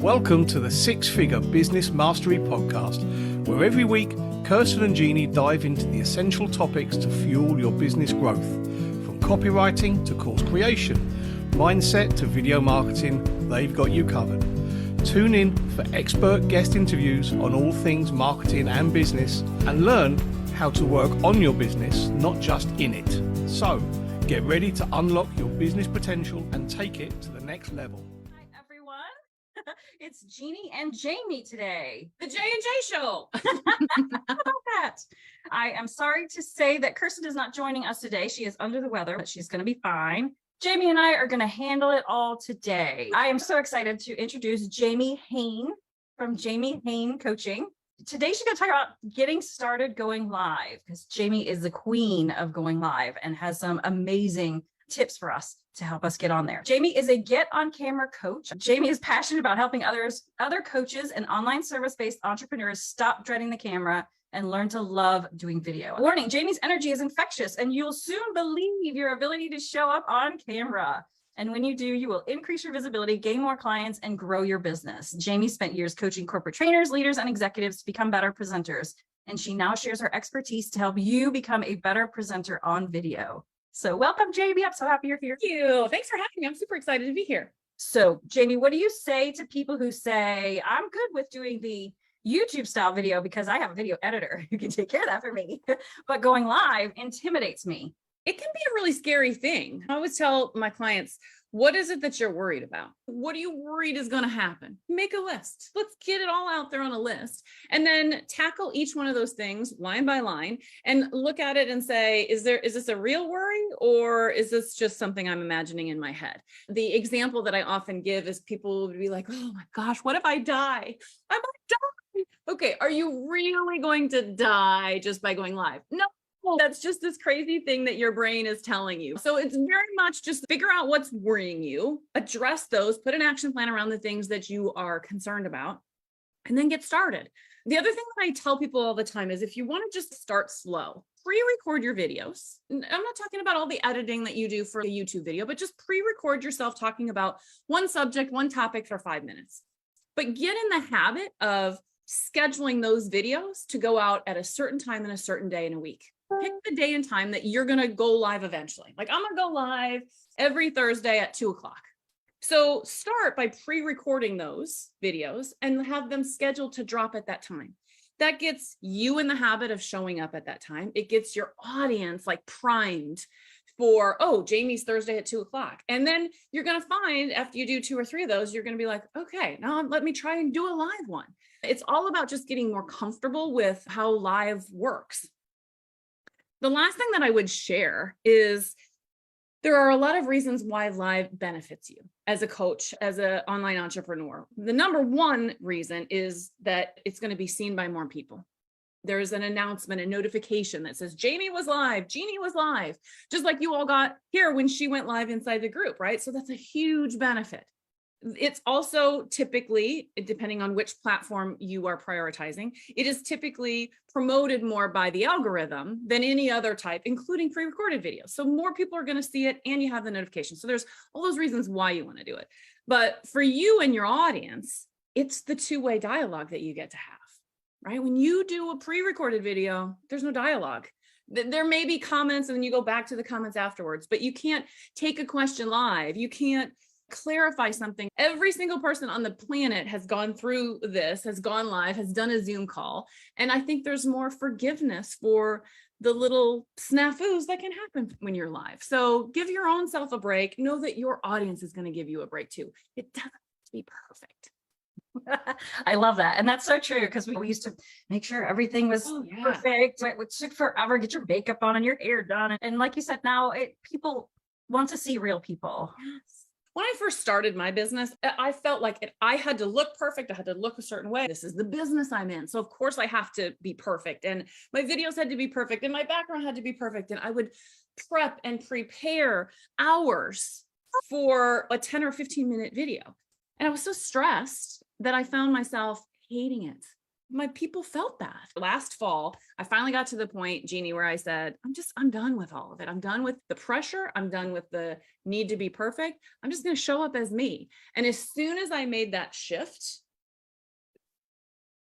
Welcome to the Six Figure Business Mastery Podcast, where every week Kirsten and Jeannie dive into the essential topics to fuel your business growth. From copywriting to course creation, mindset to video marketing, they've got you covered. Tune in for expert guest interviews on all things marketing and business, and learn how to work on your business, not just in it. So, get ready to unlock your business potential and take it to the next level. Hi, everyone. It's Jeannie and Jamie today. The J and J show. How about that? I am sorry to say that Kirsten is not joining us today. She is under the weather, but she's going to be fine. Jamie and I are going to handle it all today. I am so excited to introduce Jamie Hayen from Jamie Hayen Coaching. Today, she's going to talk about getting started going live, because Jamie is the queen of going live and has some amazing tips for us to help us get on there. Jamie is a get on camera coach. Jamie is passionate about helping other coaches and online service-based entrepreneurs stop dreading the camera and learn to love doing video. Warning, Jamie's energy is infectious, and you'll soon believe your ability to show up on camera. And when you do, you will increase your visibility, gain more clients, and grow your business. Jamie spent years coaching corporate trainers, leaders, and executives to become better presenters. And she now shares her expertise to help you become a better presenter on video. So welcome, Jamie. I'm so happy you're here. Thank you. Thanks for having me. I'm super excited to be here. So, Jamie, what do you say to people who say, I'm good with doing the YouTube style video because I have a video editor who can take care of that for me, but going live intimidates me? It can be a really scary thing. I always tell my clients, what is it that you're worried about? What are you worried is going to happen? Make a list. Let's get it all out there on a list, and then tackle each one of those things line by line and look at it and say, is this a real worry, or is this just something I'm imagining in my head? The example that I often give is people would be like, oh my gosh, what if I die? I might die. Okay, are you really going to die just by going live? No. That's just this crazy thing that your brain is telling you. So it's very much just figure out what's worrying you, address those, put an action plan around the things that you are concerned about, and then get started. The other thing that I tell people all the time is if you want to just start slow, pre-record your videos. I'm not talking about all the editing that you do for a YouTube video, but just pre-record yourself talking about one subject, one topic for 5 minutes. But get in the habit of scheduling those videos to go out at a certain time and a certain day in a week. Pick the day and time that you're going to go live eventually. Like, I'm going to go live every Thursday at 2:00. So start by pre-recording those videos and have them scheduled to drop at that time. That gets you in the habit of showing up at that time. It gets your audience like primed for, oh, Jamie's Thursday at 2:00. And then you're going to find after you do 2 or 3 of those, you're going to be like, okay, now let me try and do a live one. It's all about just getting more comfortable with how live works. The last thing that I would share is there are a lot of reasons why live benefits you as a coach, as an online entrepreneur. The number one reason is that it's going to be seen by more people. There's an announcement, a notification that says Jamie was live, Jeannie was live, just like you all got here when she went live inside the group, right? So that's a huge benefit. It's also typically, depending on which platform you are prioritizing, it is typically promoted more by the algorithm than any other type, including pre-recorded videos. So more people are going to see it and you have the notification. So there's all those reasons why you want to do it. But for you and your audience, it's the two-way dialogue that you get to have, right? When you do a pre-recorded video, there's no dialogue. There may be comments and then you go back to the comments afterwards, but you can't take a question live. You can't clarify something. Every single person on the planet has gone through this, has gone live, has done a Zoom call. And I think there's more forgiveness for the little snafus that can happen when you're live. So give your own self a break. Know that your audience is going to give you a break too. It doesn't have to be perfect. I love that. And that's so true, because we used to make sure everything was perfect. It took forever, get your makeup on and your hair done. And like you said, now people want to see real people. Yes. When I first started my business, I felt like I had to look perfect. I had to look a certain way. This is the business I'm in. So of course I have to be perfect. And my videos had to be perfect. And my background had to be perfect. And I would prep and prepare hours for a 10 or 15 minute video. And I was so stressed that I found myself hating it. my people felt that. Last fall, I finally got to the point, Jeannie, where I said, I'm done with all of it. I'm done with the pressure. I'm done with the need to be perfect. I'm just going to show up as me. And as soon as I made that shift,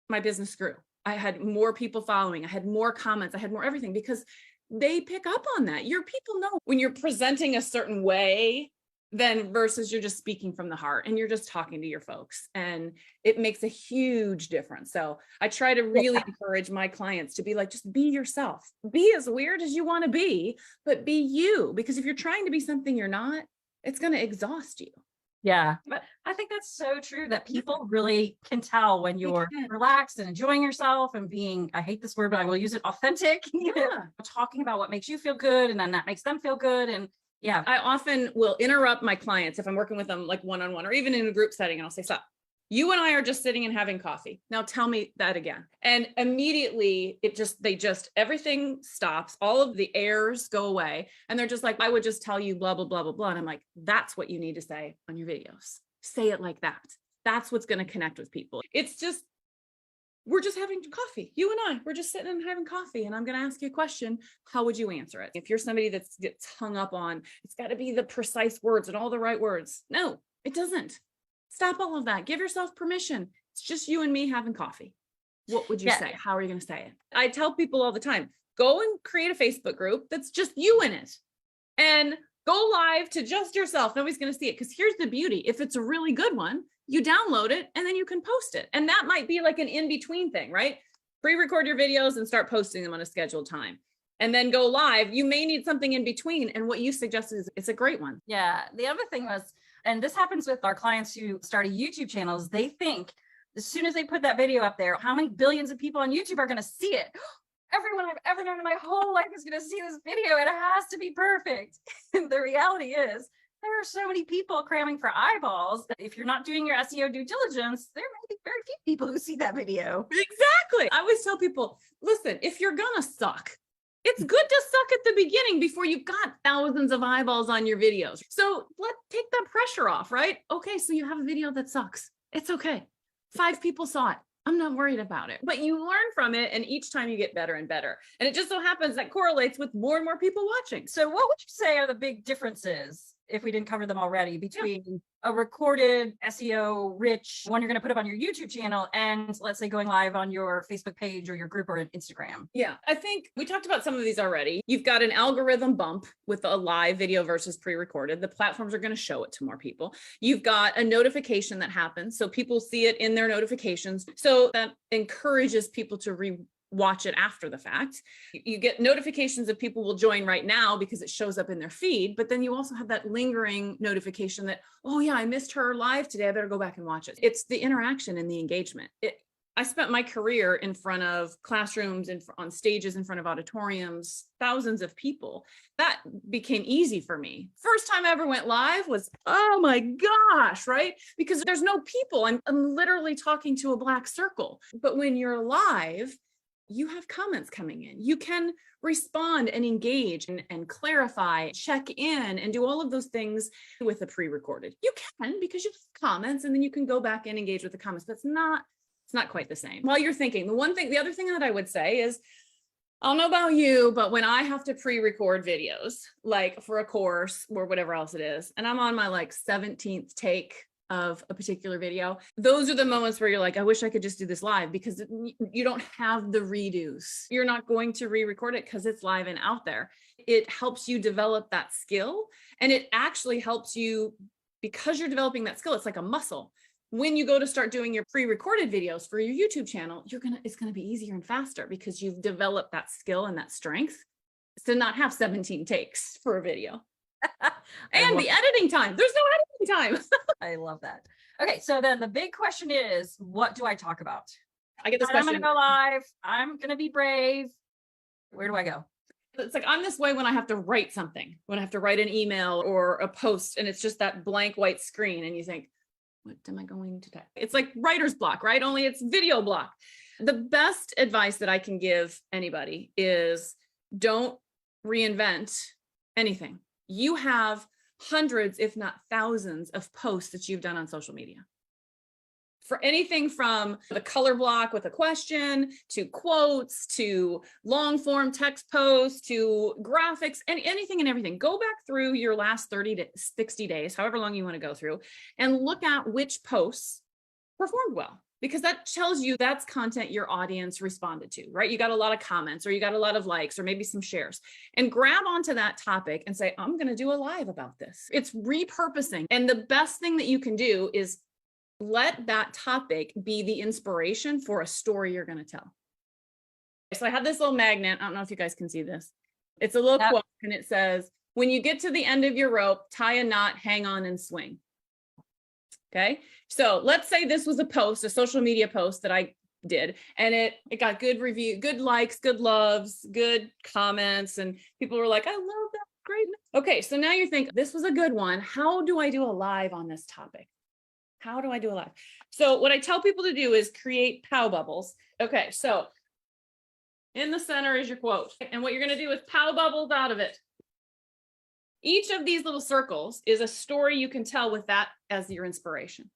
my business grew. I had more people following. I had more comments. I had more everything because they pick up on that. Your people know when you're presenting a certain way, then versus you're just speaking from the heart and you're just talking to your folks, and it makes a huge difference. So I try to really encourage my clients to be like, just be yourself, be as weird as you want to be, but be you, because if you're trying to be something you're not, it's going to exhaust you. Yeah, but I think that's so true that people really can tell when you're relaxed and enjoying yourself and being, I hate this word, but I will use it, authentic, talking about what makes you feel good, and then that makes them feel good. And yeah, I often will interrupt my clients if I'm working with them like one-on-one or even in a group setting, and I'll say, stop. You and I are just sitting and having coffee. Now tell me that again. And immediately everything stops. All of the airs go away. And they're just like, I would just tell you blah, blah, blah, blah, blah. And I'm like, that's what you need to say on your videos. Say it like that. That's what's going to connect with people. It's just, we're just having coffee. You and I, we're just sitting and having coffee. And I'm going to ask you a question. How would you answer it? If you're somebody that gets hung up on, it's got to be the precise words and all the right words. No, it doesn't. Stop all of that. Give yourself permission. It's just you and me having coffee. What would you say? How are you going to say it? I tell people all the time, go and create a Facebook group that's just you in it and go live to just yourself. Nobody's going to see it. Because here's the beauty. If it's a really good one, you download it and then you can post it. And that might be like an in-between thing, right? Pre-record your videos and start posting them on a scheduled time. And then go live. You may need something in between. And what you suggested is it's a great one. Yeah. The other thing was, and this happens with our clients who start a YouTube channels, they think as soon as they put that video up there, how many billions of people on YouTube are going to see it? Everyone I've ever known in my whole life is going to see this video. It has to be perfect. And the reality is there are so many people cramming for eyeballs that if you're not doing your SEO due diligence, there may be very few people who see that video. Exactly. I always tell people, listen, if you're going to suck, it's good to suck at the beginning before you've got thousands of eyeballs on your videos. So let's take that pressure off, right? Okay, so you have a video that sucks. It's okay. 5 people saw it. I'm not worried about it. But you learn from it, and each time you get better and better. And it just so happens that correlates with more and more people watching. So what would you say are the big differences, if we didn't cover them already, between a recorded SEO rich one you're going to put up on your YouTube channel and let's say going live on your Facebook page or your group or Instagram? Yeah, I think we talked about some of these already. You've got an algorithm bump with a live video versus pre-recorded. The platforms are going to show it to more people. You've got a notification that happens. So people see it in their notifications. So that encourages people to watch it after the fact. You get notifications of people will join right now because it shows up in their feed, but then you also have that lingering notification that, oh yeah, I missed her live today. I better go back and watch it. It's the interaction and the engagement. I spent my career in front of classrooms and on stages in front of auditoriums, thousands of people. That became easy for me. First time I ever went live was, oh my gosh, right? Because there's no people. I'm literally talking to a black circle. But when you're live, you have comments coming in. You can respond and engage and clarify, check in, and do all of those things with a pre-recorded. You can, because you have comments and then you can go back and engage with the comments, but it's not quite the same. While you're thinking, the other thing that I would say is, I don't know about you, but when I have to pre-record videos, like for a course or whatever else it is, and I'm on my 17th take of a particular video, those are the moments where you're like, I wish I could just do this live, because you don't have the redos. You're not going to re-record it because it's live and out there. It helps you develop that skill, and it actually helps you because you're developing that skill. It's like a muscle. When you go to start doing your pre-recorded videos for your YouTube channel, it's going to be easier and faster because you've developed that skill and that strength to not have 17 takes for a video. And the editing time. There's no editing time. I love that. Okay, so then the big question is, what do I talk about? I get this question. I'm going to go live. I'm going to be brave. Where do I go? It's like I'm this way when I have to write something, when I have to write an email or a post, and it's just that blank white screen, and you think, what am I going to type? It's like writer's block, right? Only it's video block. The best advice that I can give anybody is don't reinvent anything. You have hundreds, if not thousands, of posts that you've done on social media. For anything from the color block with a question, to quotes, to long form text posts, to graphics, and anything and everything. Go back through your last 30 to 60 days, however long you want to go through, and look at which posts performed well, because that tells you that's content your audience responded to, right? You got a lot of comments, or you got a lot of likes, or maybe some shares, and grab onto that topic and say, I'm going to do a live about this. It's repurposing. And the best thing that you can do is let that topic be the inspiration for a story you're going to tell. So I have this little magnet. I don't know if you guys can see this. It's a little quote, and it says, when you get to the end of your rope, tie a knot, hang on, and swing. Okay. So let's say this was a post, a social media post that I did, and it got good review, good likes, good loves, good comments, and people were like, I love that. Great. Okay. So now you think, this was a good one. How do I do a live on this topic? How do I do a live? So what I tell people to do is create POW bubbles. Okay, so in the center is your quote. And what you're going to do is POW bubbles out of it. Each of these little circles is a story you can tell with that as your inspiration.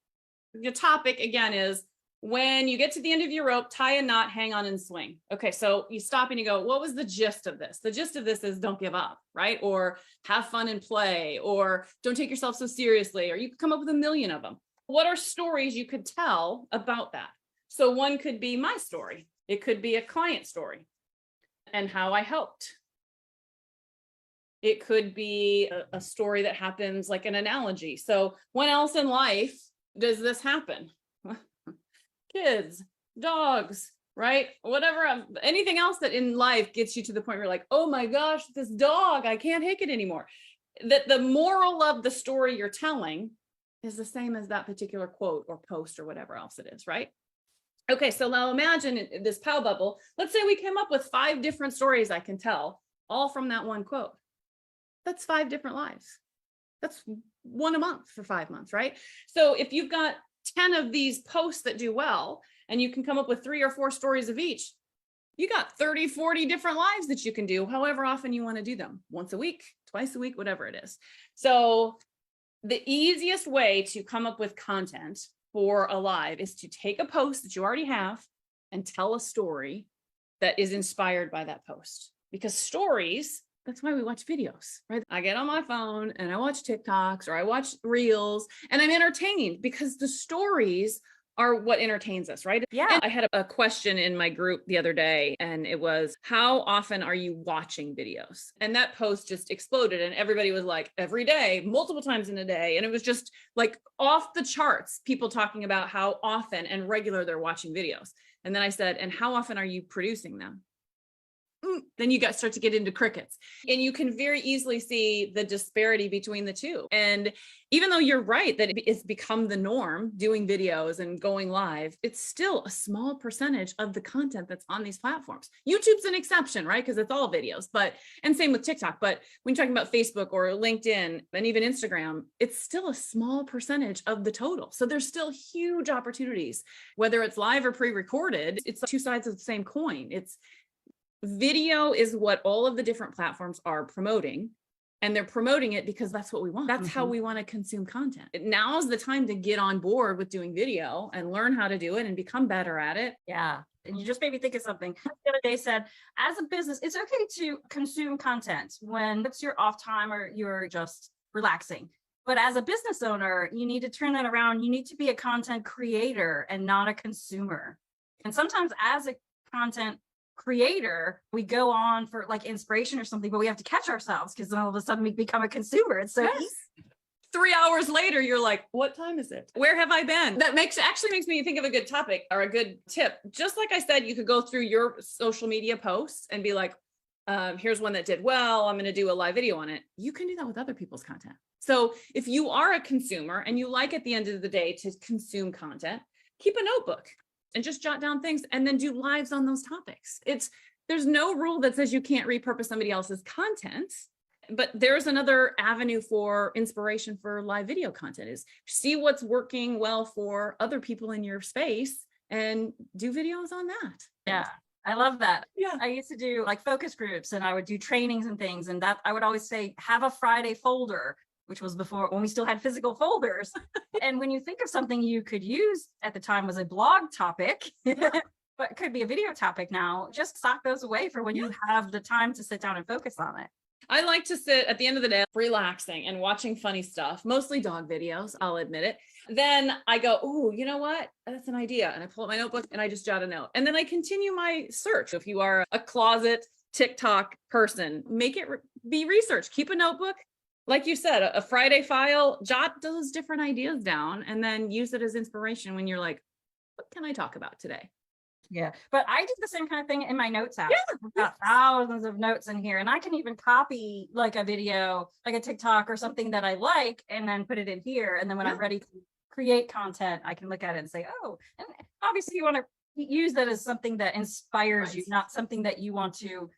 The topic, again, is when you get to the end of your rope, tie a knot, hang on, and swing. Okay, so you stop and you go, what was the gist of this? The gist of this is don't give up, right? Or have fun and play, or don't take yourself so seriously, or you could come up with a million of them. What are stories you could tell about that? So one could be my story. It could be a client story and how I helped. It could be a story that happens, like an analogy. So when else in life does this happen? Kids, dogs, right? Whatever, anything else that in life gets you to the point where you're like, oh my gosh, this dog, I can't take it anymore. That the moral of the story you're telling is the same as that particular quote or post or whatever else it is, right? Okay, so now imagine this POW bubble. Let's say we came up with 5 different stories I can tell, all from that one quote. That's 5 different lives. That's one a month for 5 months, right? So if you've got 10 of these posts that do well, and you can come up with 3 or 4 stories of each, you got 30, 40 different lives that you can do, however often you want to do them, once a week, twice a week, whatever it is. So the easiest way to come up with content for a live is to take a post that you already have and tell a story that is inspired by that post. Because stories, that's why we watch videos, right? I get on my phone and I watch TikToks or I watch Reels, and I'm entertained because the stories are what entertains us, right? Yeah. And I had a question in my group the other day, and it was, how often are you watching videos? And that post just exploded, and everybody was like, every day, multiple times in a day. And it was just like off the charts, people talking about how often and regular they're watching videos. And then I said, and how often are you producing them? Then you start to get into crickets, and you can very easily see the disparity between the two. And even though you're right that it's become the norm doing videos and going live, it's still a small percentage of the content that's on these platforms. YouTube's an exception, right? Because it's all videos, and same with TikTok. But when you're talking about Facebook or LinkedIn and even Instagram, it's still a small percentage of the total. So there's still huge opportunities, whether it's live or pre-recorded. It's 2 sides of the same coin. Video is what all of the different platforms are promoting, and they're promoting it because that's what we want. That's how we want to consume content. Now's the time to get on board with doing video and learn how to do it and become better at it. Yeah. And you just made me think of something. The other day said, as a business, it's okay to consume content when it's your off time or you're just relaxing. But as a business owner, you need to turn that around. You need to be a content creator and not a consumer. And sometimes as a content creator, we go on for like inspiration or something, but we have to catch ourselves because then all of a sudden we become a consumer. It's so easy. 3 hours later, you're like, what time is it? Where have I been? That actually makes me think of a good topic or a good tip. Just like I said, you could go through your social media posts and be like, here's one that did well. I'm going to do a live video on it. You can do that with other people's content. So if you are a consumer and you like at the end of the day to consume content, keep a notebook and just jot down things and then do lives on those topics. There's no rule that says you can't repurpose somebody else's content, but there's another avenue for inspiration for live video content is see what's working well for other people in your space and do videos on that. Yeah. I love that. Yeah. I used to do like focus groups and I would do trainings and things. And that I would always say, have a Friday folder which was before when we still had physical folders. And when you think of something you could use at the time was a blog topic, but could be a video topic now, just sock those away for when you have the time to sit down and focus on it. I like to sit at the end of the day relaxing and watching funny stuff, mostly dog videos, I'll admit it. Then I go, oh, you know what? That's an idea. And I pull up my notebook and I just jot a note. And then I continue my search. If you are a closet TikTok person, make it be research. Keep a notebook. Like you said, a Friday file, jot those different ideas down and then use it as inspiration when you're like, what can I talk about today? Yeah, but I did the same kind of thing in my notes app. Yeah. I've got thousands of notes in here, and I can even copy like a video, like a TikTok or something that I like, and then put it in here. And then when I'm ready to create content, I can look at it and say, oh, and obviously you want to use that as something that inspires you, not something that you want to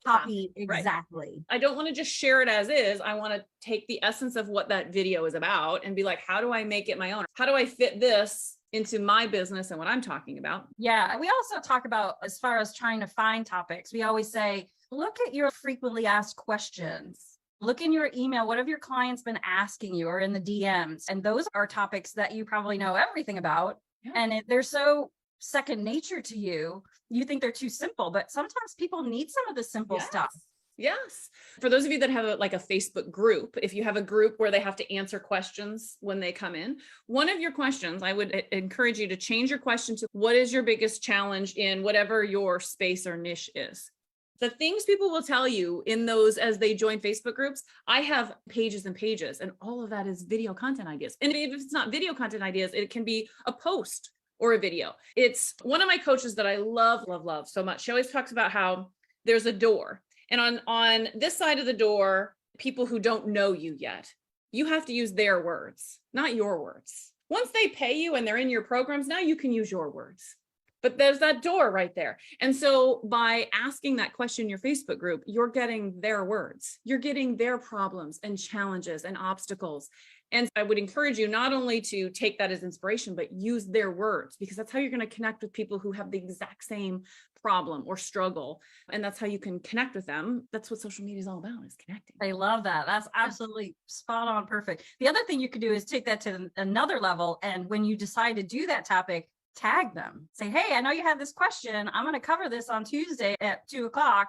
copy exactly. I don't want to just share it as is. I want to take the essence of what that video is about and be like, how do I make it my own? How do I fit this into my business and what I'm talking about? Yeah. We also talk about, as far as trying to find topics, we always say, look at your frequently asked questions. Look in your email. What have your clients been asking you, or in the DMs? And those are topics that you probably know everything about. Yeah. And they're so second nature to you. You think they're too simple, but sometimes people need some of the simple stuff. Yes. For those of you that have a Facebook group, if you have a group where they have to answer questions when they come in, one of your questions, I would encourage you to change your question to, what is your biggest challenge in whatever your space or niche is? The things people will tell you in those as they join Facebook groups, I have pages and pages, and all of that is video content ideas. And if it's not video content ideas, it can be a post or a video. It's one of my coaches that I love so much. She always talks about how there's a door. And on this side of the door, people who don't know you yet, you have to use their words, not your words. Once they pay you and they're in your programs, now you can use your words. But there's that door right there. And so by asking that question in your Facebook group, you're getting their words. You're getting their problems and challenges and obstacles. And I would encourage you not only to take that as inspiration, but use their words, because that's how you're going to connect with people who have the exact same problem or struggle. And that's how you can connect with them. That's what social media is all about, is connecting. I love that. That's absolutely spot on. Perfect. The other thing you could do is take that to another level. And when you decide to do that topic, tag them. Say, hey, I know you have this question. I'm going to cover this on Tuesday at 2:00.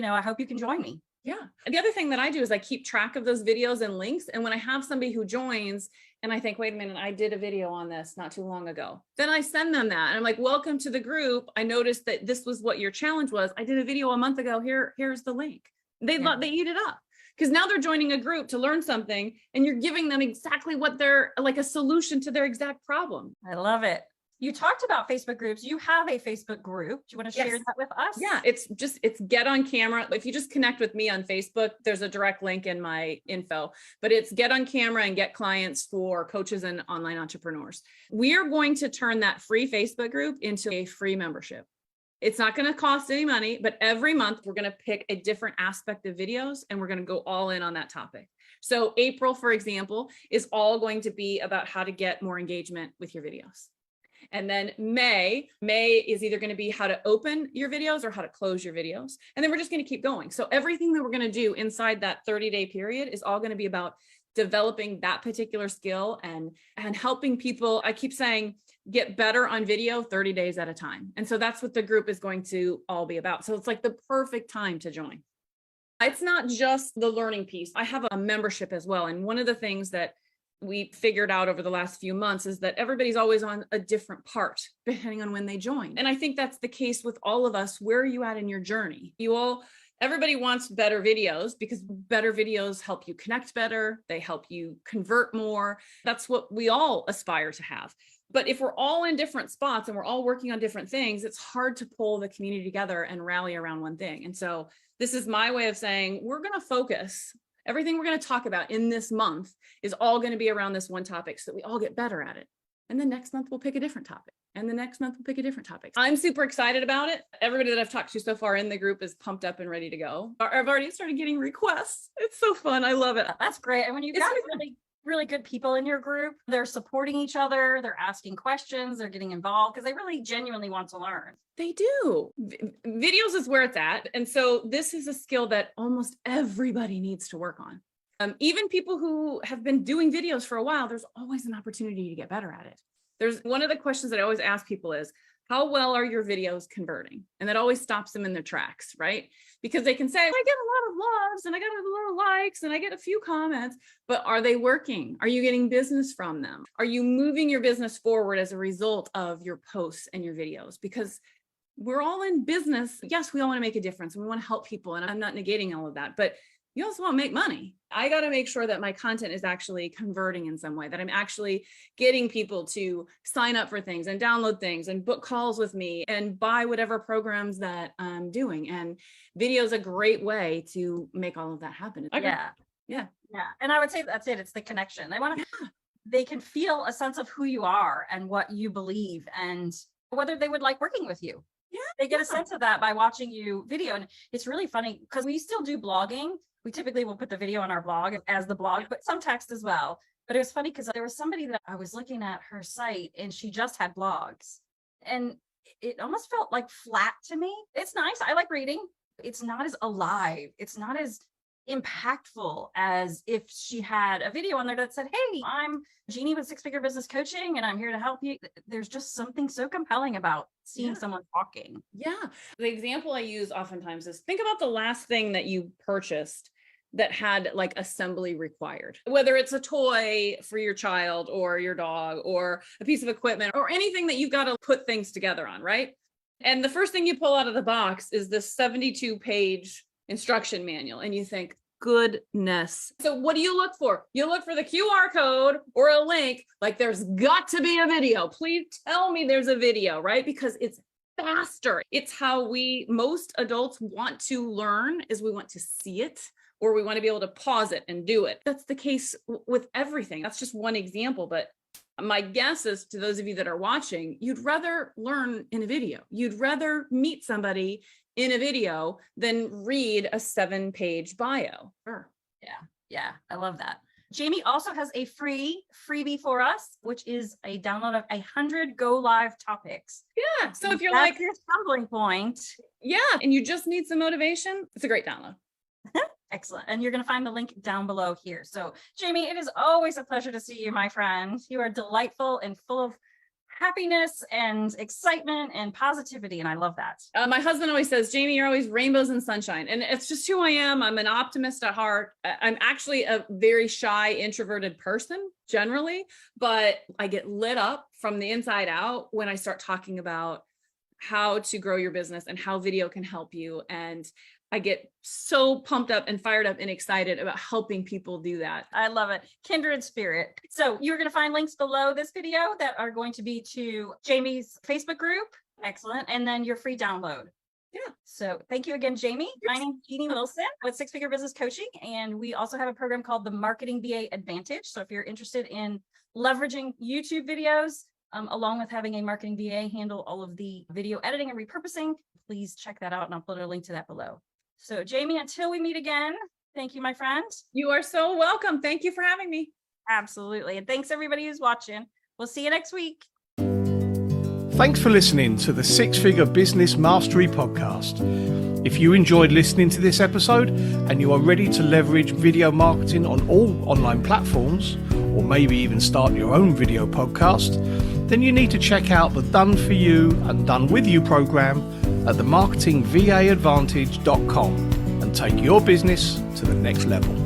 I hope you can join me. Yeah. And the other thing that I do is I keep track of those videos and links. And when I have somebody who joins and I think, wait a minute, I did a video on this not too long ago, then I send them that. And I'm like, welcome to the group. I noticed that this was what your challenge was. I did a video a month ago. Here's the link. They eat it up, because now they're joining a group to learn something, and you're giving them exactly what they're like, a solution to their exact problem. I love it. You talked about Facebook groups. You have a Facebook group. Do you want to share that with us? Yeah, it's Get on Camera. If you just connect with me on Facebook, there's a direct link in my info, but it's Get on Camera and Get Clients for coaches and online entrepreneurs. We are going to turn that free Facebook group into a free membership. It's not going to cost any money, but every month we're going to pick a different aspect of videos and we're going to go all in on that topic. So April, for example, is all going to be about how to get more engagement with your videos. And then May is either going to be how to open your videos or how to close your videos. And then we're just going to keep going. So everything that we're going to do inside that 30-day period is all going to be about developing that particular skill and helping people, I keep saying, get better on video 30 days at a time. And so that's what the group is going to all be about. So it's like the perfect time to join. It's not just the learning piece. I have a membership as well. And one of the things that we figured out over the last few months is that everybody's always on a different part depending on when they join. And I think that's the case with all of us. Where are you at in your journey? Everybody wants better videos, because better videos help you connect better. They help you convert more. That's what we all aspire to have. But if we're all in different spots and we're all working on different things, it's hard to pull the community together and rally around one thing. And so this is my way of saying, we're going to focus. Everything we're going to talk about in this month is all going to be around this one topic so that we all get better at it. And then next month we'll pick a different topic. And the next month we'll pick a different topic. I'm super excited about it. Everybody that I've talked to so far in the group is pumped up and ready to go. I've already started getting requests. It's so fun. I love it. That's great. And when you've got really good people in your group, they're supporting each other, they're asking questions, they're getting involved because they really genuinely want to learn. They do. Videos is where it's at. And so this is a skill that almost everybody needs to work on. Even people who have been doing videos for a while, there's always an opportunity to get better at it. There's one of the questions that I always ask people is, how well are your videos converting? And that always stops them in their tracks, right? Because they can say, I get a lot of loves and I got a lot of likes and I get a few comments, but are they working? Are you getting business from them? Are you moving your business forward as a result of your posts and your videos? Because we're all in business. Yes, we all want to make a difference and we want to help people. And I'm not negating all of that, but you also want to make money. I got to make sure that my content is actually converting in some way, that I'm actually getting people to sign up for things and download things and book calls with me and buy whatever programs that I'm doing. And video is a great way to make all of that happen. Yeah. And I would say that's it. It's the connection. They can feel a sense of who you are and what you believe and whether they would like working with you. Yeah. They get a sense of that by watching you video. And it's really funny because we still do blogging. We typically will put the video on our blog as the blog, but some text as well. But it was funny because there was somebody that I was looking at her site and she just had blogs. And it almost felt like flat to me. It's nice. I like reading. It's not as alive. It's not as impactful as if she had a video on there that said, hey, I'm Jeannie with Six Figure Business Coaching and I'm here to help you. There's just something so compelling about seeing someone talking. Yeah. The example I use oftentimes is think about the last thing that you purchased that had like assembly required, whether it's a toy for your child or your dog or a piece of equipment or anything that you've got to put things together on, right? And the first thing you pull out of the box is this 72-page instruction manual. And you think, goodness. So what do you look for? You look for the QR code or a link, like there's got to be a video. Please tell me there's a video, right? Because it's faster. It's how most adults want to learn is we want to see it or we want to be able to pause it and do it. That's the case with everything. That's just one example, but my guess is to those of you that are watching, you'd rather learn in a video. You'd rather meet somebody in a video than read a 7-page bio. Sure. Yeah. I love that. Jamie also has a freebie for us, which is a download of 100 go live topics. Yeah. So if you're That's like your stumbling point. Yeah. And you just need some motivation, it's a great download. Excellent. And you're going to find the link down below here. So Jamie, it is always a pleasure to see you, my friend. You are delightful and full of happiness and excitement and positivity. And I love that. My husband always says, Jamie, you're always rainbows and sunshine. And it's just who I am. I'm an optimist at heart. I'm actually a very shy, introverted person generally, but I get lit up from the inside out when I start talking about how to grow your business and how video can help you. And I get so pumped up and fired up and excited about helping people do that. I love it. Kindred spirit. So you're going to find links below this video that are going to be to Jamie's Facebook group. Excellent. And then your free download. Yeah. So thank you again, Jamie. My name is Jeannie Wilson with Six Figure Business Coaching. And we also have a program called the Marketing VA Advantage. So if you're interested in leveraging YouTube videos, along with having a marketing VA handle all of the video editing and repurposing, please check that out. And I'll put a link to that below. So Jamie, until we meet again, thank you, my friend. You are so welcome. Thank you for having me. Absolutely. And thanks everybody who's watching. We'll see you next week. Thanks for listening to the Six Figure Business Mastery Podcast. If you enjoyed listening to this episode and you are ready to leverage video marketing on all online platforms, or maybe even start your own video podcast, then you need to check out the Done For You and Done With You program at themarketingvaadvantage.com and take your business to the next level.